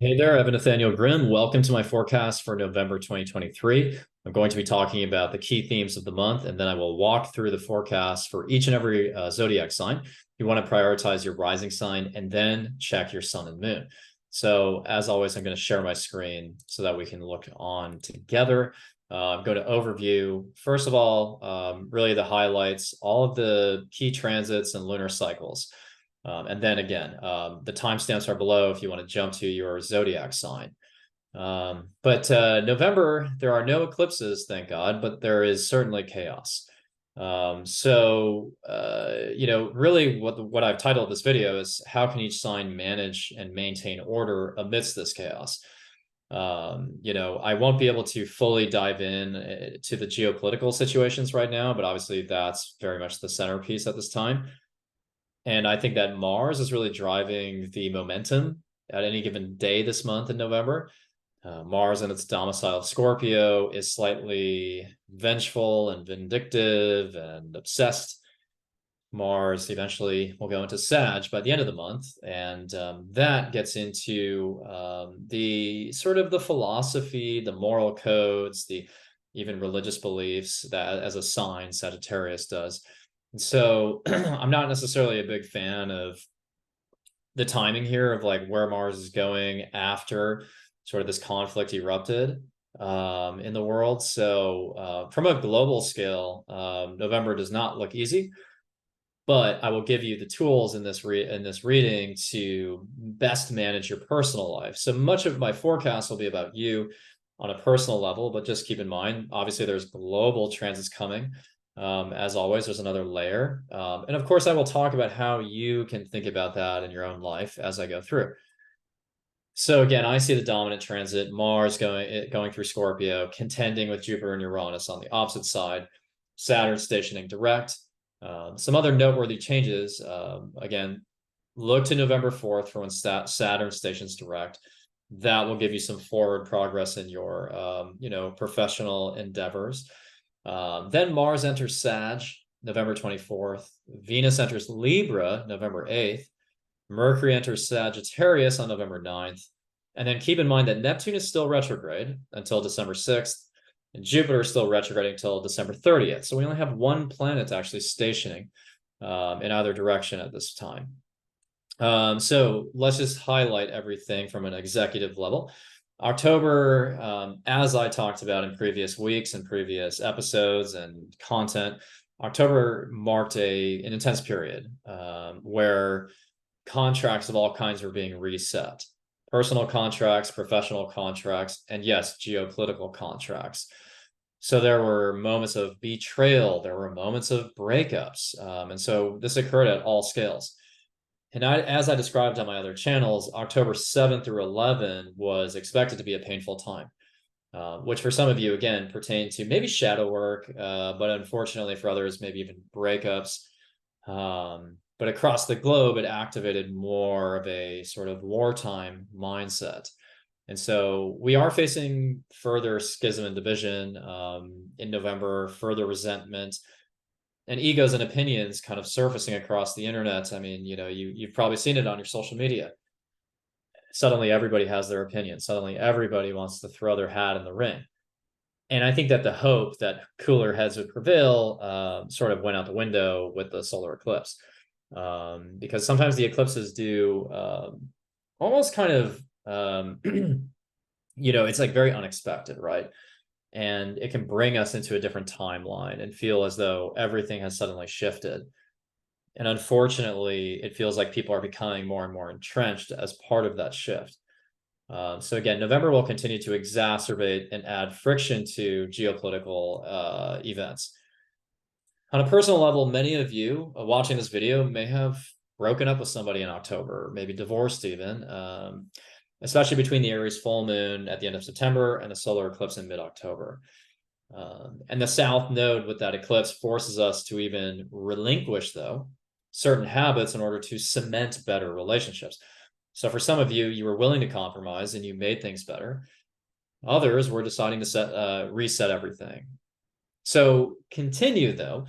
Hey there, Evan Nathaniel Grimm. Welcome to my forecast for November 2023. I'm going to be talking about the key themes of the month, and then I will walk through the forecast for each and every zodiac sign. You want to prioritize your rising sign and then check your sun and moon. So as always, I'm going to share my screen so that we can look on together. I'm going to overview, first of all, really the highlights, all of the key transits and lunar cycles. And then again, the timestamps are below if you want to jump to your zodiac sign. But November, there are no eclipses, thank God, but there is certainly chaos. Really what I've titled this video is how can each sign manage and maintain order amidst this chaos? I won't be able to fully dive in to the geopolitical situations right now, but obviously that's very much the centerpiece at this time. And I think that Mars is really driving the momentum at any given day this month in November. Mars in its domicile of Scorpio is slightly vengeful and vindictive and obsessed. Mars eventually will go into Sag by the end of the month, and that gets into the sort of the philosophy, the moral codes, the even religious beliefs that as a sign Sagittarius does. And so I'm not necessarily a big fan of the timing here of like where Mars is going after sort of this conflict erupted in the world. So from a global scale, November does not look easy, but I will give you the tools in this reading to best manage your personal life. So much of my forecast will be about you on a personal level, but just keep in mind, obviously there's global transits coming. As always, there's another layer. And of course, I will talk about how you can think about that in your own life as I go through. So again, I see the dominant transit, Mars going through Scorpio, contending with Jupiter and Uranus on the opposite side, Saturn stationing direct. Some other noteworthy changes, again, look to November 4th for when Saturn stations direct. That will give you some forward progress in your, professional endeavors. Then Mars enters Sag, November 24th. Venus enters Libra, November 8th. Mercury enters Sagittarius on November 9th. And then keep in mind that Neptune is still retrograde until December 6th. And Jupiter is still retrograding until December 30th. So we only have one planet actually stationing in either direction at this time. So let's just highlight everything from an executive level. October, as I talked about in previous weeks and previous episodes and content, October marked an intense period where contracts of all kinds were being reset. Personal contracts, professional contracts, and yes, geopolitical contracts. So there were moments of betrayal, there were moments of breakups. And so this occurred at all scales. And as I described on my other channels, October 7th through 11 was expected to be a painful time, which for some of you, again, pertained to maybe shadow work, but unfortunately for others, maybe even breakups. But across the globe, it activated more of a sort of wartime mindset. And so we are facing further schism and division in November, further resentment, and egos and opinions kind of surfacing across the internet. I mean, you've probably seen it on your social media. Suddenly everybody has their opinion. Suddenly everybody wants to throw their hat in the ring. And I think that the hope that cooler heads would prevail sort of went out the window with the solar eclipse. Because sometimes the eclipses do almost kind of, it's like very unexpected, right? And it can bring us into a different timeline and feel as though everything has suddenly shifted. And unfortunately, it feels like people are becoming more and more entrenched as part of that shift. So again, November will continue to exacerbate and add friction to geopolitical events. On a personal level, many of you watching this video may have broken up with somebody in October, maybe divorced even, especially between the Aries full moon at the end of September and the solar eclipse in mid-October. And the South node with that eclipse forces us to even relinquish, though, certain habits in order to cement better relationships. So for some of you, you were willing to compromise and you made things better. Others were deciding to reset everything. So continue, though,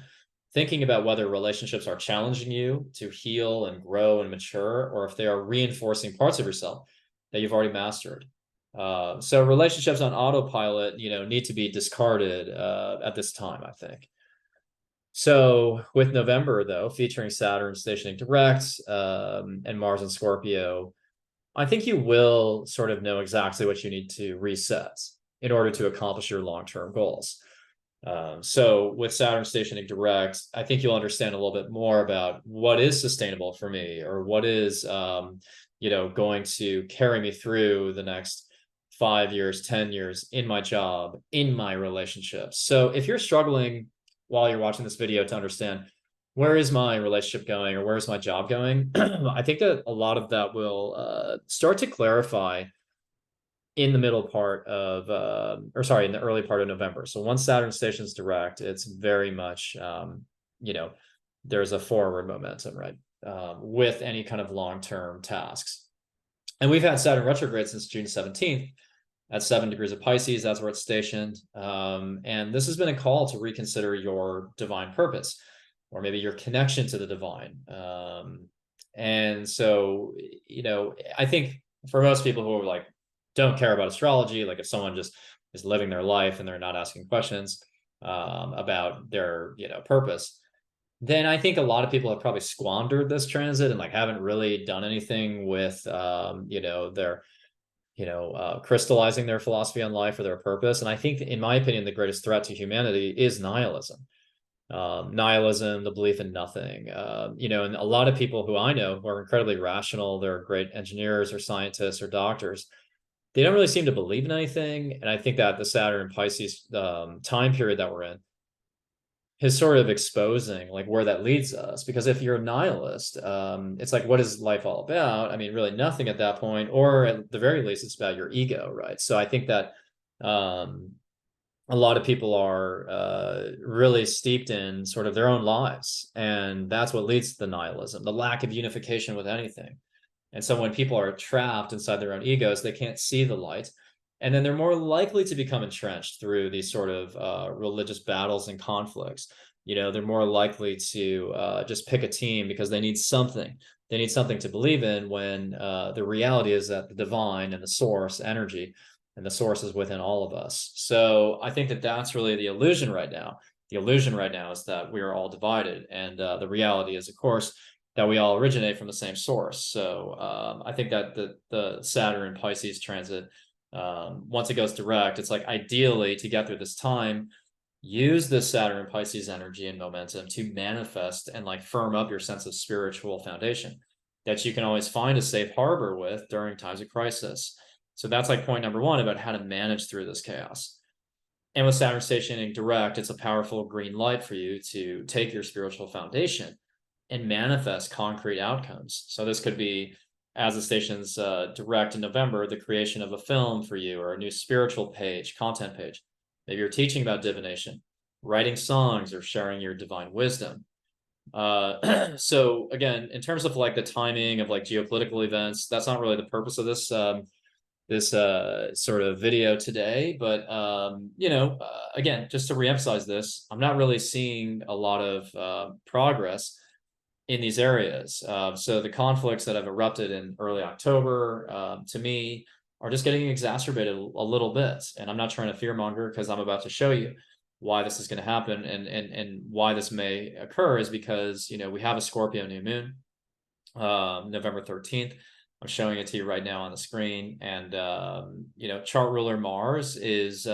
thinking about whether relationships are challenging you to heal and grow and mature, or if they are reinforcing parts of yourself that you've already mastered. So relationships on autopilot, you know, need to be discarded at this time, I think. So with November, though, featuring Saturn stationing direct and Mars in Scorpio, I think you will sort of know exactly what you need to reset in order to accomplish your long-term goals. So with Saturn stationing direct, I think you'll understand a little bit more about what is sustainable for me, or what is, you know, going to carry me through the next 5 years, 10 years in my job, in my relationships. So if you're struggling while you're watching this video to understand, where is my relationship going, or where is my job going, I think that a lot of that will start to clarify in the middle part of, in the early part of November. So once Saturn stations direct, it's very much, you know, there's a forward momentum, right? With any kind of long-term tasks. And we've had Saturn retrograde since June 17th at 7 degrees of Pisces. That's where it's stationed. And this has been a call to reconsider your divine purpose, or maybe your connection to the divine. And so, you know, I think for most people who are like, don't care about astrology, like if someone just is living their life and they're not asking questions about their, you know, purpose, then I think a lot of people have probably squandered this transit and like haven't really done anything with, you know, their, you know, crystallizing their philosophy on life or their purpose. And I think, in my opinion, the greatest threat to humanity is nihilism. Nihilism, the belief in nothing. You know, and a lot of people who I know who are incredibly rational, they're great engineers or scientists or doctors, they don't really seem to believe in anything. And I think that the Saturn Pisces time period that we're in is sort of exposing like where that leads us. Because if you're a nihilist, it's like, what is life all about? I mean, really nothing at that point, or at the very least, it's about your ego, right? So I think that a lot of people are really steeped in sort of their own lives, and that's what leads to the nihilism, the lack of unification with anything. And so when people are trapped inside their own egos, they can't see the light. And then they're more likely to become entrenched through these sort of religious battles and conflicts. You know, they're more likely to just pick a team because they need something. They need something to believe in, when the reality is that the divine and the source energy and the source is within all of us. So I think that that's really the illusion right now. The illusion right now is that we are all divided. And the reality is, of course, that we all originate from the same source. So I think that the Saturn Pisces transit, once it goes direct, it's like, ideally, to get through this time, use this Saturn Pisces energy and momentum to manifest and like firm up your sense of spiritual foundation that you can always find a safe harbor with during times of crisis. So that's like point number one about how to manage through this chaos. And with Saturn stationing direct, it's a powerful green light for you to take your spiritual foundation and manifest concrete outcomes. So this could be, as the station's direct in November, the creation of a film for you, or a new spiritual page, content page. Maybe you're teaching about divination, writing songs, or sharing your divine wisdom. So again, in terms of like the timing of like geopolitical events, that's not really the purpose of this sort of video today. But you know, again, just to reemphasize this, I'm not really seeing a lot of progress in these areas. So the conflicts that have erupted in early October, to me, are just getting exacerbated a little bit. And I'm not trying to fearmonger, because I'm about to show you why this is going to happen, and why this may occur is because, you know, we have a Scorpio new moon, November 13th. I'm showing it to you right now on the screen. And, you know, chart ruler Mars is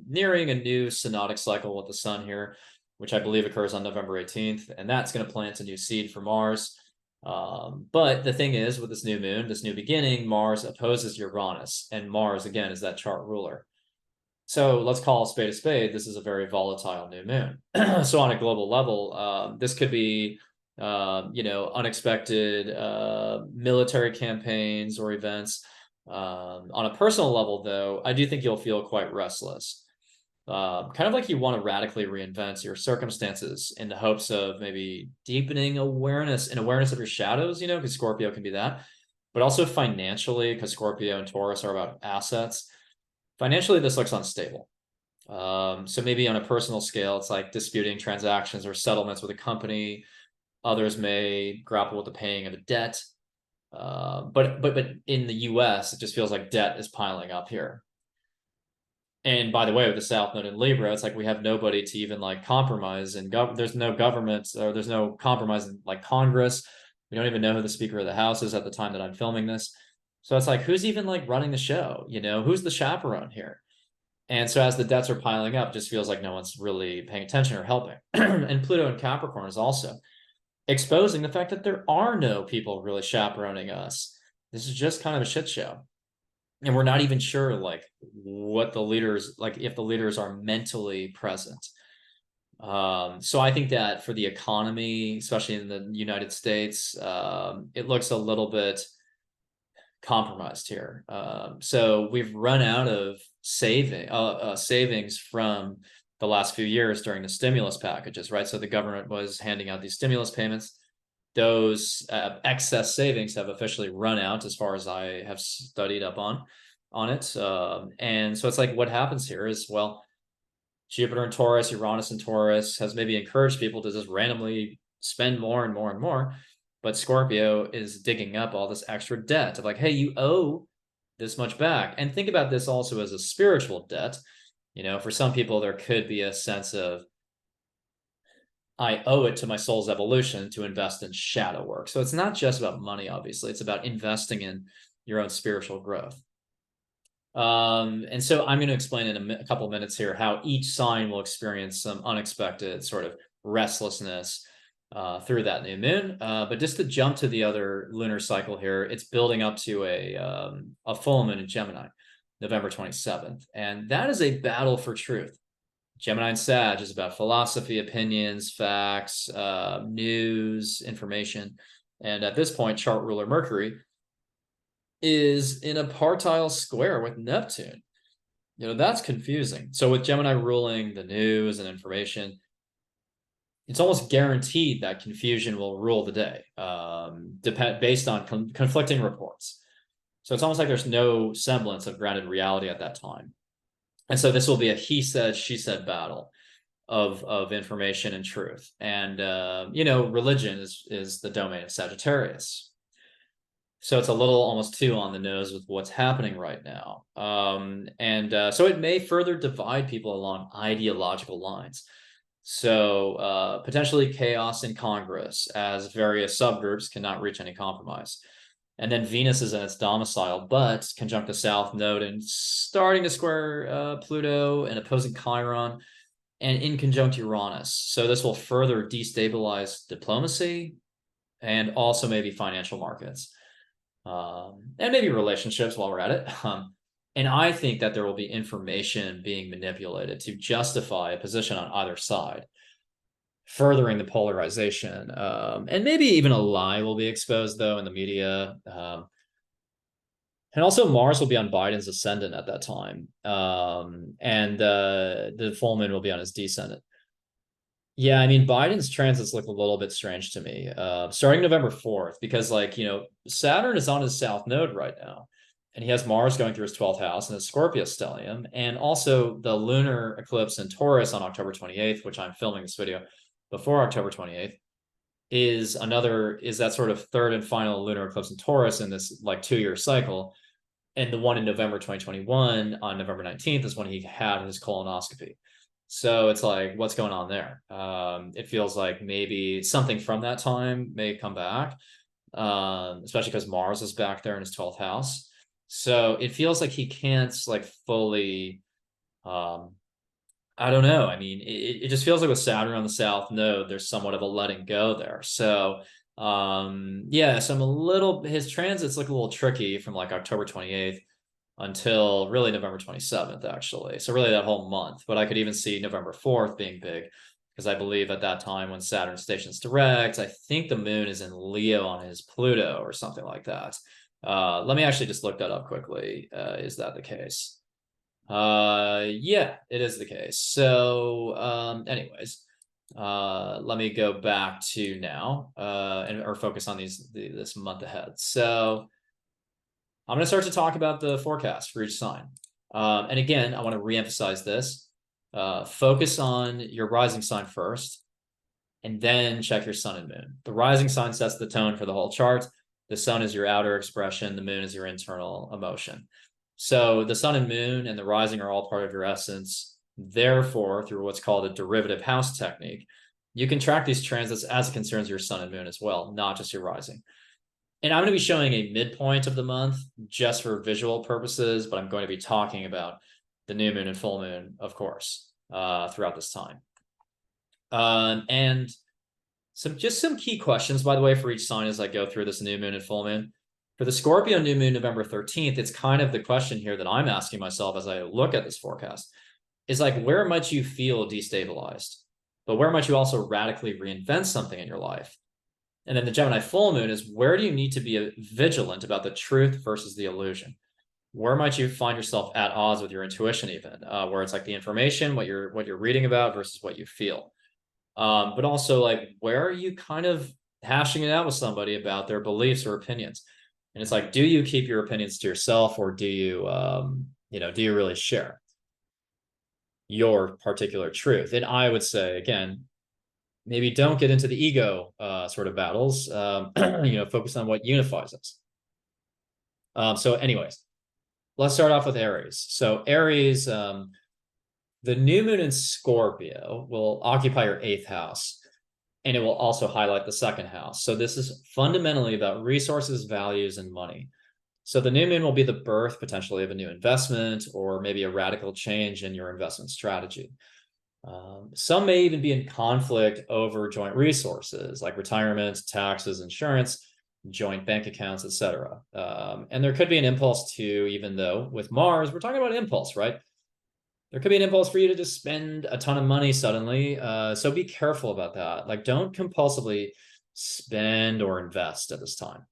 nearing a new synodic cycle with the sun here, which I believe occurs on November 18th. And that's going to plant a new seed for Mars. But the thing is, with this new moon, this new beginning, Mars opposes Uranus. And Mars, again, is that chart ruler. So let's call a spade a spade. This is a very volatile new moon. So on a global level, this could be, you know, unexpected military campaigns or events. On a personal level, though, I do think you'll feel quite restless. Kind of like you want to radically reinvent your circumstances in the hopes of maybe deepening awareness of your shadows, you know, because Scorpio can be that, but also financially, because Scorpio and Taurus are about assets. Financially, this looks unstable. So maybe on a personal scale, it's like disputing transactions or settlements with a company. Others may grapple with the paying of a debt. But in the US, it just feels like debt is piling up here. And by the way, with the South Node in Libra, it's like we have nobody to even like compromise, and there's no government, or there's no compromise in like Congress. We don't even know who the Speaker of the House is at the time that I'm filming this. So it's like, who's even like running the show? You know, who's the chaperone here? And so as the debts are piling up, it just feels like no one's really paying attention or helping. And Pluto in Capricorn is also exposing the fact that there are no people really chaperoning us. This is just kind of a shit show. And we're not even sure like what the leaders, like if the leaders are mentally present. So I think that for the economy, especially in the United States, it looks a little bit compromised here. So we've run out of savings from the last few years during the stimulus packages, right? So the government was handing out these stimulus payments. Those excess savings have officially run out, as far as I have studied up on it. And so it's like, what happens here is, well, Jupiter in Taurus, Uranus in Taurus has maybe encouraged people to just randomly spend more and more and more. But Scorpio is digging up all this extra debt of like, hey, you owe this much back. And think about this also as a spiritual debt. You know, for some people, there could be a sense of, I owe it to my soul's evolution to invest in shadow work. So it's not just about money, obviously. It's about investing in your own spiritual growth. And so I'm going to explain in a couple of minutes here how each sign will experience some unexpected sort of restlessness through that new moon. But just to jump to the other lunar cycle here, it's building up to a full moon in Gemini, November 27th. And that is a battle for truth. Gemini and Sag is about philosophy, opinions, facts, news, information. And at this point, chart ruler Mercury is in a partile square with Neptune. You know, that's confusing. So with Gemini ruling the news and information, it's almost guaranteed that confusion will rule the day, based on conflicting reports. So it's almost like there's no semblance of grounded reality at that time. And so this will be a he said, she said battle of information and truth. And, you know, religion is the domain of Sagittarius. So it's a little almost too on the nose with what's happening right now. So it may further divide people along ideological lines. So potentially chaos in Congress, as various subgroups cannot reach any compromise. And then Venus is in its domicile, but conjunct the South Node and starting to square Pluto and opposing Chiron and in conjunct Uranus. So this will further destabilize diplomacy and also maybe financial markets. And maybe relationships while we're at it. And I think that there will be information being manipulated to justify a position on either side, furthering the polarization. And maybe even a lie will be exposed, though, in the media. And also Mars will be on Biden's ascendant at that time. And the full moon will be on his descendant. Yeah, I mean, Biden's transits look a little bit strange to me, starting November 4th, because, like, you know, Saturn is on his South Node right now, and he has Mars going through his 12th house and his Scorpio stellium, and also the lunar eclipse in Taurus on October 28th, which I'm filming this video before October 28th, is that sort of third and final lunar eclipse in Taurus in this, like, 2-year cycle. And the one in November 2021 on November 19th is when he had his colonoscopy. So it's like, what's going on there? It feels like maybe something from that time may come back, especially because Mars is back there in his 12th house. So it feels like he can't, like, fully, I don't know. I mean, it just feels like with Saturn on the South Node, there's somewhat of a letting go there. So yeah, so his transits look a little tricky from like October 28th until really November 27th, actually. So really that whole month. But I could even see November 4th being big, because I believe at that time when Saturn stations direct, I think the moon is in Leo on his Pluto or something like that. Let me actually just look that up quickly. Is that the case? Yeah, it is the case. So anyways, let me go back to now or focus on this month ahead. So I'm going to start to talk about the forecast for each sign. And again, I want to reemphasize this. Focus on your rising sign first, and then check your sun and moon. The rising sign sets the tone for the whole chart. The sun is your outer expression. The moon is your internal emotion. So the sun and moon and the rising are all part of your essence. Therefore, through what's called a derivative house technique, you can track these transits as it concerns your sun and moon as well, not just your rising. And I'm going to be showing a midpoint of the month just for visual purposes, but I'm going to be talking about the new moon and full moon, of course, throughout this time. And some key questions, by the way, for each sign as I go through this new moon and full moon. For the Scorpio new moon, November 13th, it's kind of the question here that I'm asking myself as I look at this forecast is like, where might you feel destabilized? But where might you also radically reinvent something in your life? And then the Gemini full moon is, where do you need to be vigilant about the truth versus the illusion? Where might you find yourself at odds with your intuition even, where it's like the information, what you're reading about versus what you feel. But also like, where are you kind of hashing it out with somebody about their beliefs or opinions? And it's like, do you keep your opinions to yourself, or do you, do you really share your particular truth? And I would say, again, maybe don't get into the ego sort of battles, focus on what unifies us. So anyways, let's start off with Aries. So Aries, the new moon in Scorpio will occupy your 8th house, and it will also highlight the 2nd house. So this is fundamentally about resources, values, and money. So the new moon will be the birth potentially of a new investment, or maybe a radical change in your investment strategy. Some may even be in conflict over joint resources like retirement, taxes, insurance, joint bank accounts, etc. And there could be an impulse to, even though with Mars, we're talking about impulse, right? There could be an impulse for you to just spend a ton of money suddenly. So be careful about that. Like, don't compulsively spend or invest at this time.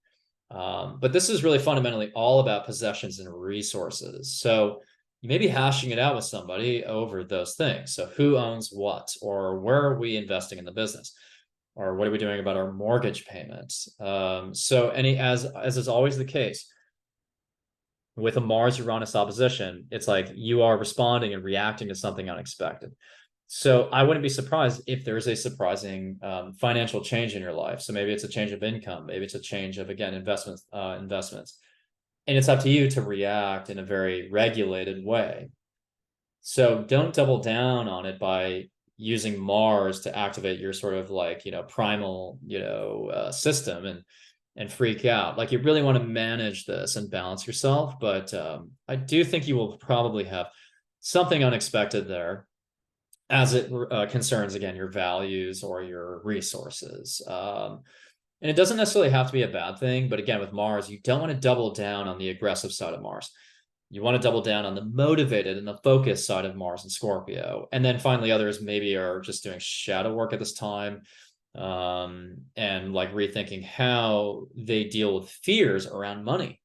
But this is really fundamentally all about possessions and resources. So you may be hashing it out with somebody over those things. So who owns what, or where are we investing in the business, or what are we doing about our mortgage payments? So as is always the case with a Mars-Uranus opposition, it's like you are responding and reacting to something unexpected. So I wouldn't be surprised if there's a surprising financial change in your life. So maybe it's a change of income, maybe it's a change of, again, investments. And it's up to you to react in a very regulated way. So don't double down on it by using Mars to activate your sort of like, primal, system and freak out. Like, you really want to manage this and balance yourself. But I do think you will probably have something unexpected there as it concerns, again, your values or your resources. And it doesn't necessarily have to be a bad thing, but again, with Mars, you don't want to double down on the aggressive side of Mars. You want to double down on the motivated and the focused side of Mars and Scorpio. And then finally, others maybe are just doing shadow work at this time, and like rethinking how they deal with fears around money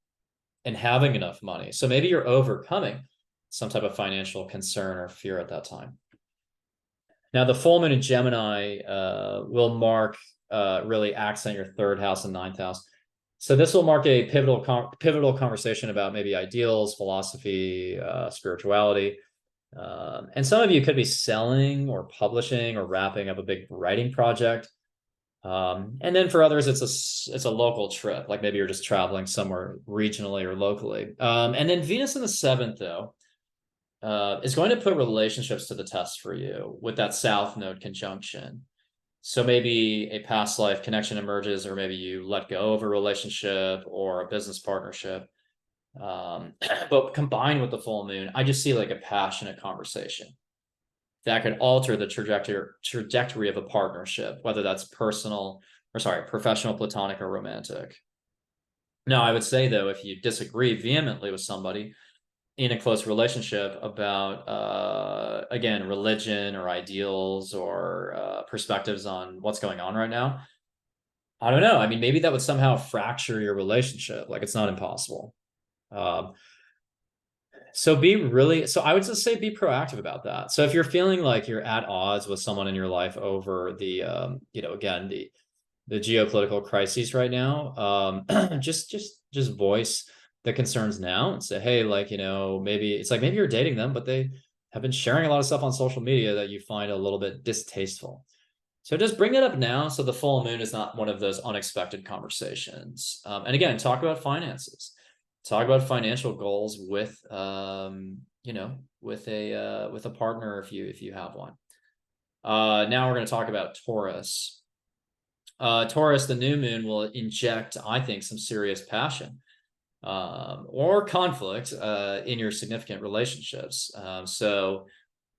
and having enough money. So maybe you're overcoming some type of financial concern or fear at that time. Now, the full moon in Gemini will mark really accent your 3rd house and 9th house. So this will mark a pivotal conversation about maybe ideals, philosophy, spirituality. And some of you could be selling or publishing or wrapping up a big writing project. And then for others, it's a local trip, like maybe you're just traveling somewhere regionally or locally. And then Venus in the 7th, though, is going to put relationships to the test for you with that South Node conjunction. So maybe a past life connection emerges, or maybe you let go of a relationship or a business partnership. But combined with the full moon, I just see like a passionate conversation that could alter the trajectory of a partnership, whether that's professional, platonic, or romantic. Now, I would say, though, if you disagree vehemently with somebody in a close relationship about, again, religion or ideals or perspectives on what's going on right now, I don't know. I mean, maybe that would somehow fracture your relationship. Like, it's not impossible. So I would just say be proactive about that. So if you're feeling like you're at odds with someone in your life over the, again, the geopolitical crises right now, just voice the concerns now and say, hey, like, maybe you're dating them, but they have been sharing a lot of stuff on social media that you find a little bit distasteful. So just bring it up now, so the full moon is not one of those unexpected conversations. And again, talk about finances, talk about financial goals with, you know, with a partner if you have one. Now we're going to talk about Taurus. Taurus, the new moon will inject, I think, some serious passion or conflict in your significant relationships. So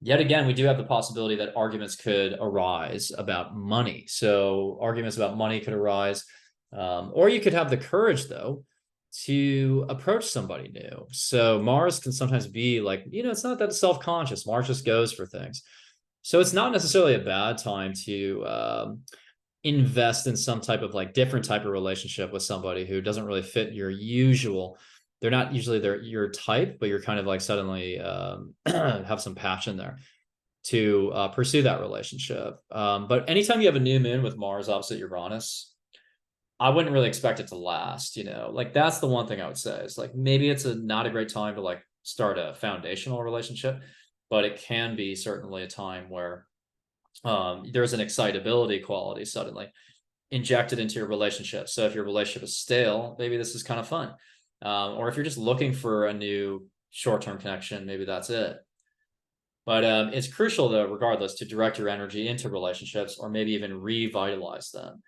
yet again, we do have the possibility that arguments could arise about money. So arguments about money could arise, or you could have the courage, though, to approach somebody new. So Mars can sometimes be like, you know, it's not that self-conscious. Mars just goes for things. So it's not necessarily a bad time to invest in some type of like different type of relationship with somebody who doesn't really fit your usual. They're not usually your type, but you're kind of like suddenly have some passion there to pursue that relationship. But anytime you have a new moon with Mars opposite Uranus, I wouldn't really expect it to last, you know, like that's the one thing I would say is like, maybe it's not a great time to like start a foundational relationship, but it can be certainly a time where there's an excitability quality suddenly injected into your relationship. So if your relationship is stale, maybe this is kind of fun. Or if you're just looking for a new short-term connection, maybe that's it. But it's crucial, though, regardless, to direct your energy into relationships or maybe even revitalize them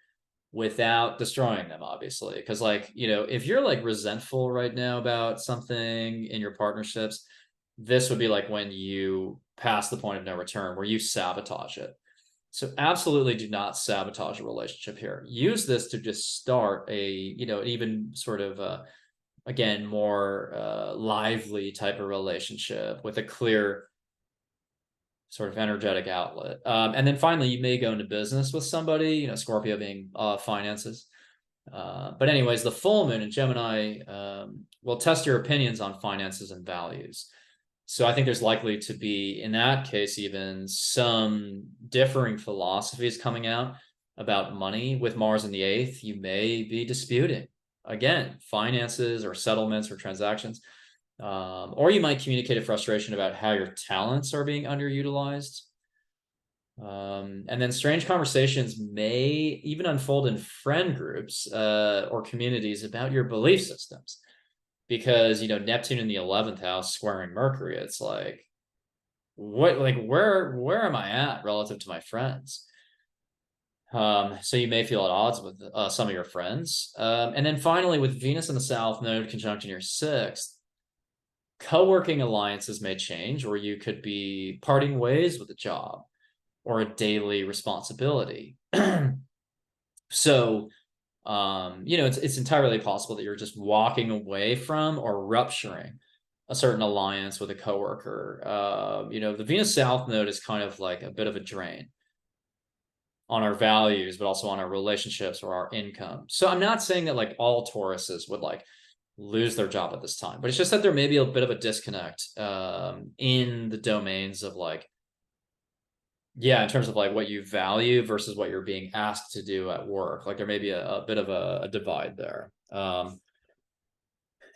without destroying them, obviously. Because, like, you know, if you're like resentful right now about something in your partnerships, this would be like when you pass the point of no return where you sabotage it. So absolutely do not sabotage a relationship here. Use this to just start a, you know, even sort of, again, more lively type of relationship with a clear sort of energetic outlet. And then finally, you may go into business with somebody, you know, Scorpio being finances. But anyways, the full moon in Gemini will test your opinions on finances and values. So I think there's likely to be, in that case, even some differing philosophies coming out about money. With Mars in the 8th, you may be disputing, again, finances or settlements or transactions. Or you might communicate a frustration about how your talents are being underutilized. And then strange conversations may even unfold in friend groups or communities about your belief systems. Because, you know, Neptune in the 11th house squaring Mercury, it's like, what, like, where am I at relative to my friends? So you may feel at odds with some of your friends. And then finally, with Venus in the South Node conjunct in your 6th, co-working alliances may change, or you could be parting ways with a job or a daily responsibility. So you know, it's entirely possible that you're just walking away from or rupturing a certain alliance with a coworker. You know, the Venus South Node is kind of like a bit of a drain on our values, but also on our relationships or our income. So I'm not saying that like all Tauruses would like lose their job at this time, but it's just that there may be a bit of a disconnect in the domains of like, yeah, in terms of like what you value versus what you're being asked to do at work. Like there may be a bit of a divide there. And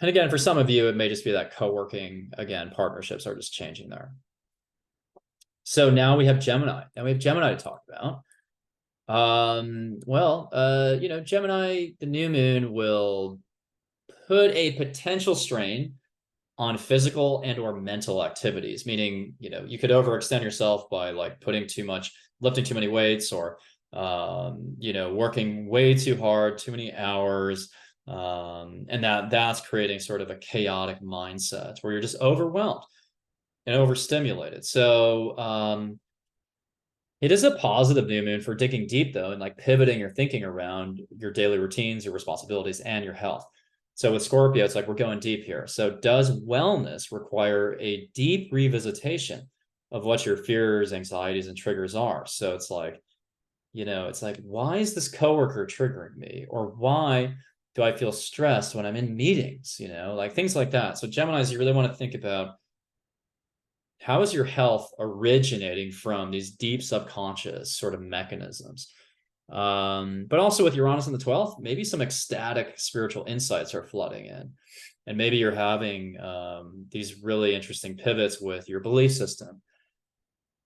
again, for some of you, it may just be that co-working, again, partnerships are just changing there. So now we have Gemini. Now we have Gemini to talk about. You know, Gemini, the new moon will put a potential strain on physical and or mental activities, meaning, you know, you could overextend yourself by like putting too much, lifting too many weights, or, you know, working way too hard, too many hours. And that's creating sort of a chaotic mindset where you're just overwhelmed and overstimulated. So, it is a positive new moon for digging deep though, and like pivoting your thinking around your daily routines, your responsibilities, and your health. So with Scorpio, it's like we're going deep here. So does wellness require a deep revisitation of what your fears, anxieties, and triggers are? So it's like, you know, it's like, why is this coworker triggering me? Or why do I feel stressed when I'm in meetings? You know, like things like that. So Geminis, you really want to think about how is your health originating from these deep subconscious sort of mechanisms? But also with Uranus in the 12th, maybe some ecstatic spiritual insights are flooding in. And maybe you're having these really interesting pivots with your belief system.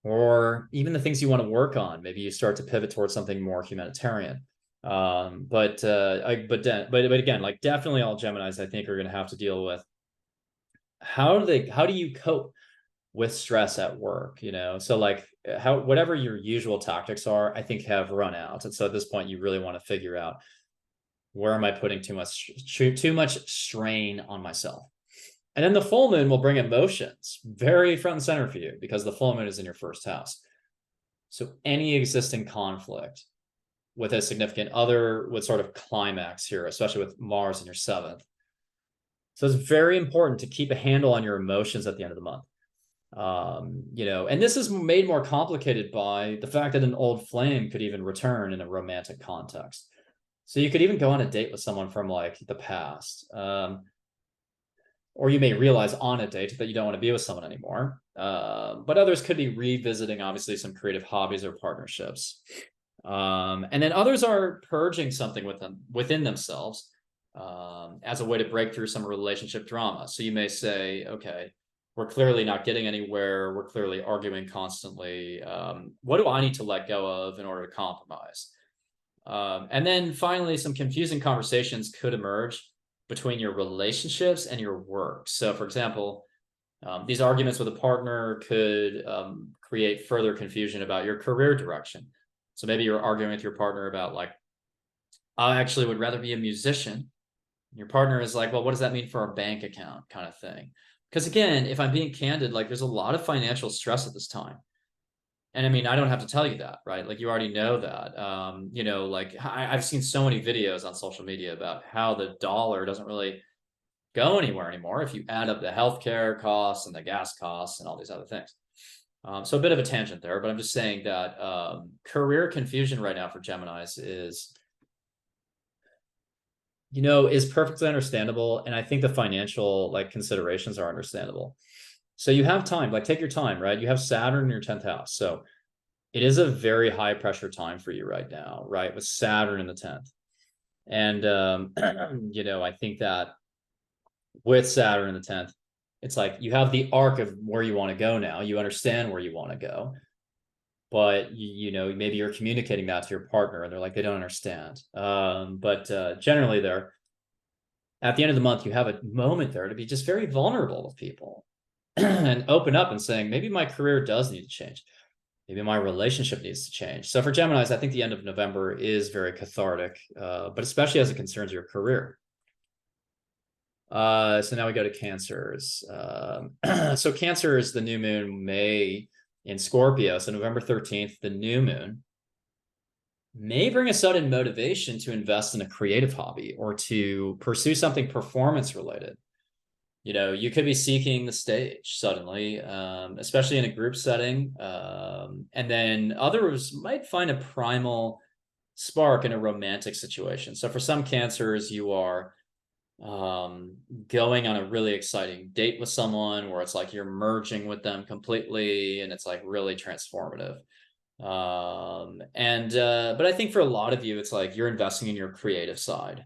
or even the things you want to work on. Maybe you start to pivot towards something more humanitarian. But again, like definitely all Geminis, I think, are going to have to deal with how do you cope with stress at work, you know? So like whatever your usual tactics are, I think have run out. And so at this point, you really want to figure out, where am I putting too much strain on myself? And then the full moon will bring emotions very front and center for you, because the full moon is in your first house. So any existing conflict with a significant other would sort of climax here, especially with Mars in your seventh. So it's very important to keep a handle on your emotions at the end of the month. You know, and this is made more complicated by the fact that an old flame could even return in a romantic context. So you could even go on a date with someone from like the past. Or you may realize on a date that you don't want to be with someone anymore. But others could be revisiting, obviously, some creative hobbies or partnerships. And then others are purging something within themselves as a way to break through some relationship drama. So you may say, okay, we're clearly not getting anywhere. We're clearly arguing constantly. What do I need to let go of in order to compromise? And then finally, some confusing conversations could emerge between your relationships and your work. So for example, these arguments with a partner could create further confusion about your career direction. So maybe you're arguing with your partner about like, I actually would rather be a musician. Your partner is like, well, what does that mean for our bank account, kind of thing? Because again, if I'm being candid, like there's a lot of financial stress at this time. And I mean, I don't have to tell you that, right? Like you already know that. You know, like I've seen so many videos on social media about how the dollar doesn't really go anywhere anymore if you add up the healthcare costs and the gas costs and all these other things. So a bit of a tangent there, but I'm just saying that career confusion right now for Geminis is, you know, is perfectly understandable. And I think the financial like considerations are understandable. So you have time, like take your time, right? You have Saturn in your 10th house. So it is a very high pressure time for you right now, right? With Saturn in the 10th. And, you know, I think that with Saturn in the 10th, it's like you have the arc of where you want to go now. You understand where you want to go. But, you know, maybe you're communicating that to your partner and they're like, they don't understand. But generally there, at the end of the month, you have a moment there to be just very vulnerable with people and open up and saying, maybe my career does need to change. Maybe my relationship needs to change. So for Geminis, I think the end of November is very cathartic, but especially as it concerns your career. So now we go to Cancers. So Cancer is the new moon May in Scorpio. So November 13th, the new moon may bring a sudden motivation to invest in a creative hobby or to pursue something performance related. You know, you could be seeking the stage suddenly, especially in a group setting. And then others might find a primal spark in a romantic situation. So for some Cancers, you are going on a really exciting date with someone where it's like you're merging with them completely and it's like really transformative. But I think for a lot of you, it's like you're investing in your creative side.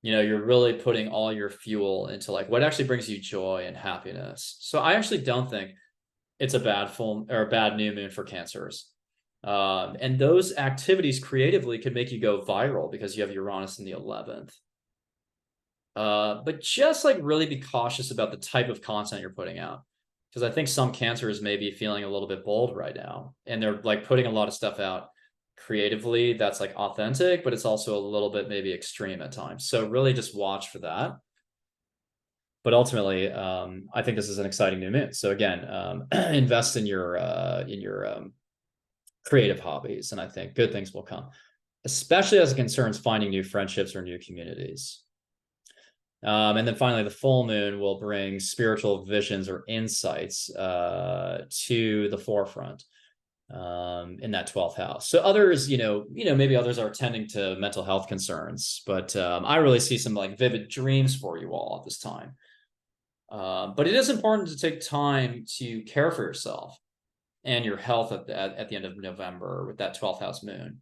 You know, you're really putting all your fuel into like what actually brings you joy and happiness. So I actually don't think it's a bad full or a bad new moon for Cancers. And those activities creatively could make you go viral because you have Uranus in the 11th. But just like really be cautious about the type of content you're putting out. Because I think some Cancers may be feeling a little bit bold right now. And they're like putting a lot of stuff out creatively that's like authentic, but it's also a little bit maybe extreme at times. So really just watch for that. But ultimately, I think this is an exciting new moon. So again, invest in your creative hobbies, and I think good things will come, especially as it concerns finding new friendships or new communities. And then finally, the full moon will bring spiritual visions or insights to the forefront in that 12th house. So others, maybe others are tending to mental health concerns, but I really see some like vivid dreams for you all at this time. But it is important to take time to care for yourself and your health at the end of November with that 12th house moon.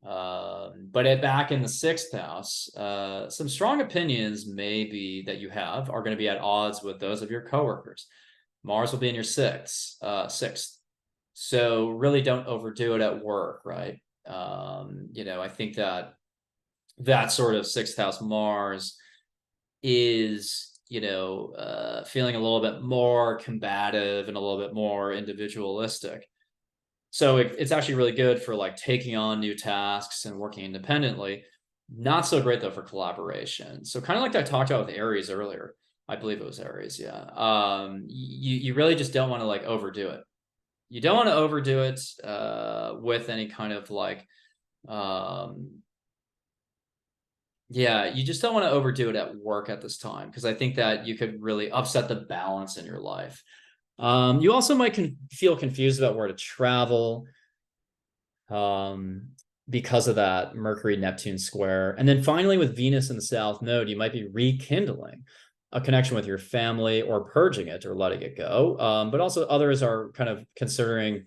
But back in the 6th house, some strong opinions maybe that you have are going to be at odds with those of your coworkers. Mars will be in your sixth. So really don't overdo it at work, right? I think that sort of sixth house Mars is, feeling a little bit more combative and a little bit more individualistic. So it's actually really good for like taking on new tasks and working independently. Not so great though for collaboration. So kind of like I talked about with Aries earlier. I believe it was Aries, yeah. You really just don't want to like overdo it. You don't want to overdo it with any kind of like yeah, you just don't want to overdo it at work at this time, because I think that you could really upset the balance in your life. You also might feel confused about where to travel because of that Mercury-Neptune square. And then finally, with Venus in the South Node, you might be rekindling a connection with your family or purging it or letting it go. But also others are kind of considering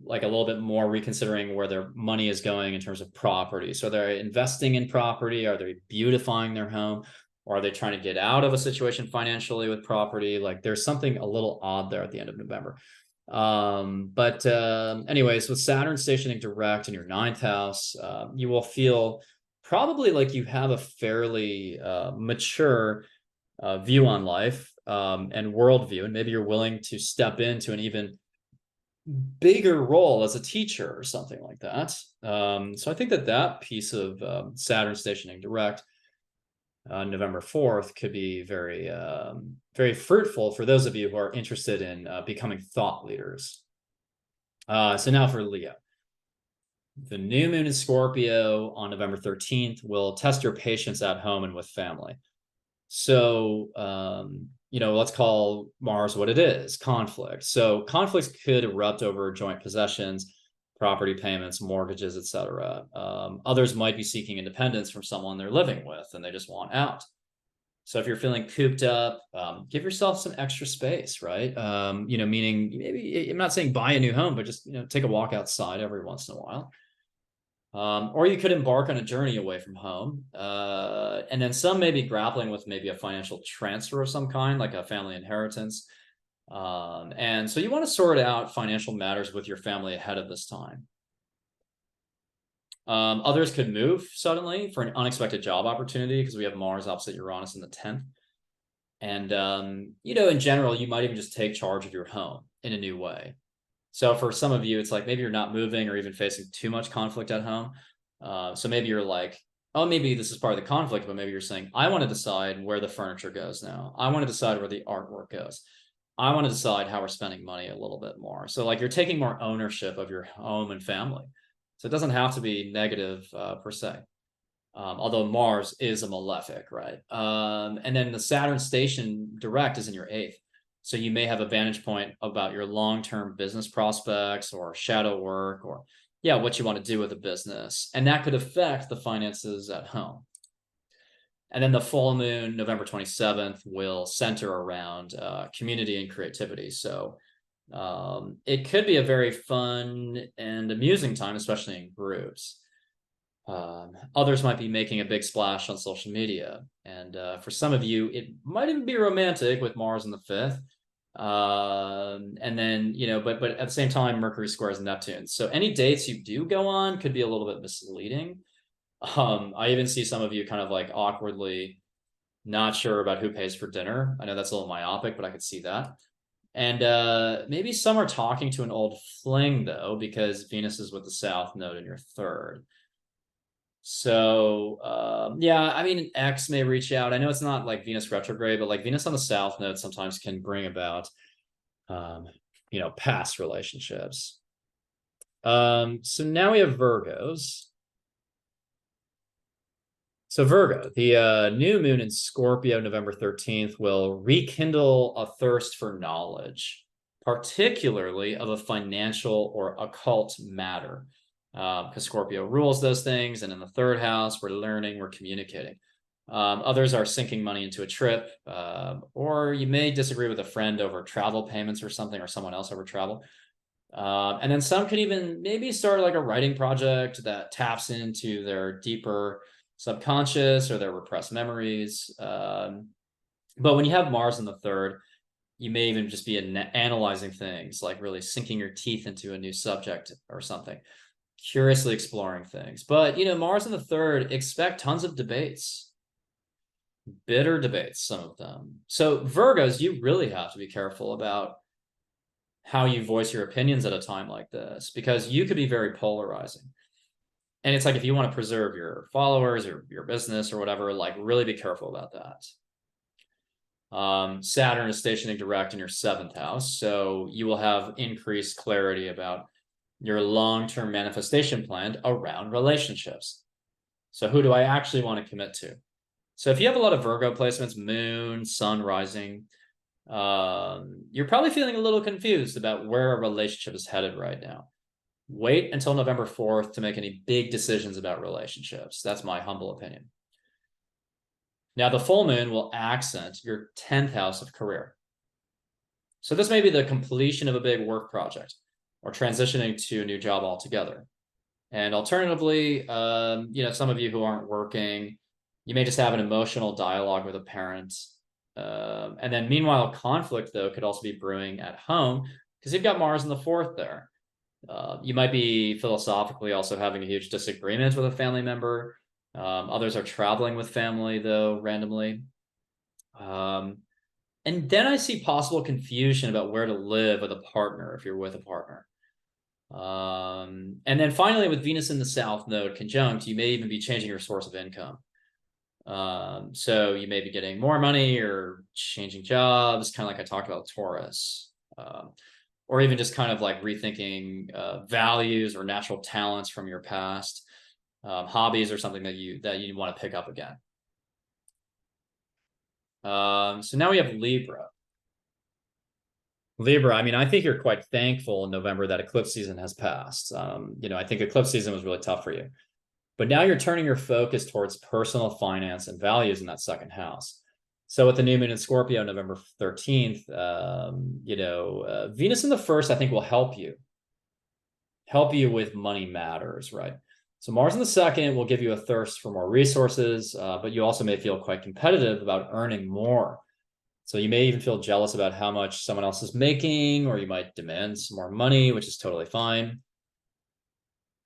like a little bit more reconsidering where their money is going in terms of property. So they're investing in property. Are they beautifying their home? Or are they trying to get out of a situation financially with property? Like there's something a little odd there at the end of November. Anyways, with Saturn stationing direct in your ninth house, you will feel probably like you have a fairly mature view on life and worldview, and maybe you're willing to step into an even bigger role as a teacher or something like that. So I think that piece of Saturn stationing direct November 4th could be very, very fruitful for those of you who are interested in becoming thought leaders. So now for Leo. The new moon in Scorpio on November 13th will test your patience at home and with family. So, let's call Mars what it is, conflict. So conflicts could erupt over joint possessions, property payments, mortgages, etc. Others might be seeking independence from someone they're living with and they just want out. So if you're feeling cooped up, give yourself some extra space, right? Meaning maybe, I'm not saying buy a new home, but just, take a walk outside every once in a while. Or you could embark on a journey away from home. And then some may be grappling with maybe a financial transfer of some kind, like a family inheritance. And so you want to sort out financial matters with your family ahead of this time. Others could move suddenly for an unexpected job opportunity because we have Mars opposite Uranus in the 10th. And, in general, you might even just take charge of your home in a new way. So for some of you, it's like maybe you're not moving or even facing too much conflict at home. So maybe you're like, oh, maybe this is part of the conflict, but maybe you're saying, I want to decide where the furniture goes now. I want to decide where the artwork goes. I want to decide how we're spending money a little bit more. So like you're taking more ownership of your home and family. So it doesn't have to be negative per se. Although Mars is a malefic, right? And then the Saturn station direct is in your 8th. So you may have a vantage point about your long-term business prospects or shadow work or, what you want to do with a business. And that could affect the finances at home. And then the full moon, November 27th, will center around community and creativity. So it could be a very fun and amusing time, especially in groups. Others might be making a big splash on social media. And for some of you, it might even be romantic with Mars in the 5th. And then, but at the same time, Mercury squares Neptune. So any dates you do go on could be a little bit misleading. I even see some of you kind of like awkwardly not sure about who pays for dinner. I know that's a little myopic, but I could see that. And maybe some are talking to an old fling though, because Venus is with the South Node in your 3rd. So, I mean, an ex may reach out. I know it's not like Venus retrograde, but like Venus on the South Node sometimes can bring about, past relationships. So now we have Virgos. So Virgo, the new moon in Scorpio, November 13th, will rekindle a thirst for knowledge, particularly of a financial or occult matter. Because Scorpio rules those things, and in the 3rd house, we're learning, we're communicating. Others are sinking money into a trip, or you may disagree with a friend over travel payments or something, or someone else over travel. And then some could even maybe start like a writing project that taps into their deeper subconscious or their repressed memories. But when you have Mars in the 3rd, You may even just be analyzing things, like really sinking your teeth into a new subject or something, curiously exploring things. But, you know, Mars in the third, expect tons of debates, bitter debates, some of them. So Virgos, you really have to be careful about how you voice your opinions at a time like this, because you could be very polarizing. And it's like, if you want to preserve your followers or your business or whatever, like really be careful about that. Saturn is stationing direct in your 7th house, so you will have increased clarity about your long-term manifestation plan around relationships. So who do I actually want to commit to? So if you have a lot of Virgo placements, moon, sun rising, you're probably feeling a little confused about where a relationship is headed right now. Wait until November 4th to make any big decisions about relationships. That's my humble opinion. Now, the full moon will accent your 10th house of career. So this may be the completion of a big work project or transitioning to a new job altogether. And alternatively, you know, some of you who aren't working, you may just have an emotional dialogue with a parent. And then meanwhile, conflict, though, could also be brewing at home because you've got Mars in the 4th there. You might be philosophically also having a huge disagreement with a family member. Others are traveling with family, though, randomly. And then I see possible confusion about where to live with a partner if you're with a partner. And then finally, with Venus in the South node conjunct, you may even be changing your source of income. So you may be getting more money or changing jobs, kind of like I talked about Taurus. Or even just kind of like rethinking values or natural talents from your past. Hobbies or something that you want to pick up again. So now we have Libra. Libra, I mean, I think you're quite thankful in November that eclipse season has passed. You know, I think eclipse season was really tough for you. But now you're turning your focus towards personal finance and values in that 2nd house. So with the new moon in Scorpio, November 13th, you know, Venus in the 1st, I think will help you with money matters, right? So Mars in the 2nd will give you a thirst for more resources, but you also may feel quite competitive about earning more. So you may even feel jealous about how much someone else is making, or you might demand some more money, which is totally fine.